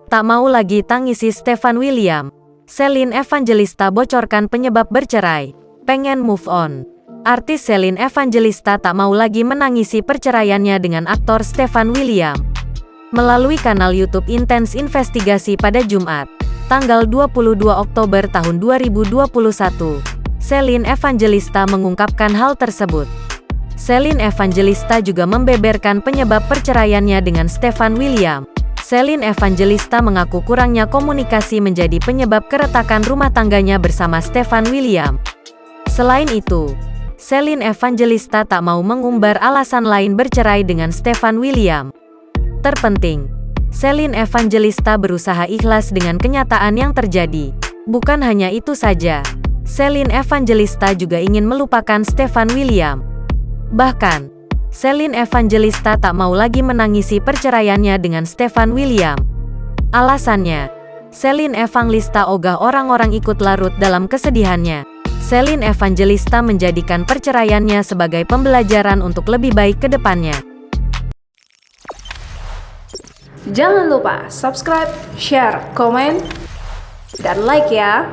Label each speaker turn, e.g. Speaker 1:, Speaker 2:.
Speaker 1: Tak mau lagi tangisi Stefan William. Celine Evangelista bocorkan penyebab bercerai. Pengen move on. Artis Celine Evangelista tak mau lagi menangisi perceraiannya dengan aktor Stefan William. Melalui kanal YouTube Intense Investigasi pada Jumat, tanggal 22 Oktober tahun 2021, Celine Evangelista mengungkapkan hal tersebut. Celine Evangelista juga membeberkan penyebab perceraiannya dengan Stefan William. Celine Evangelista mengaku kurangnya komunikasi menjadi penyebab keretakan rumah tangganya bersama Stefan William. Selain itu, Celine Evangelista tak mau mengumbar alasan lain bercerai dengan Stefan William. Terpenting, Celine Evangelista berusaha ikhlas dengan kenyataan yang terjadi. Bukan hanya itu saja, Celine Evangelista juga ingin melupakan Stefan William. Bahkan, Celine Evangelista tak mau lagi menangisi perceraiannya dengan Stefan William. Alasannya, Celine Evangelista ogah orang-orang ikut larut dalam kesedihannya. Celine Evangelista menjadikan perceraiannya sebagai pembelajaran untuk lebih baik ke depannya.
Speaker 2: Jangan lupa subscribe, share, komen, dan like ya!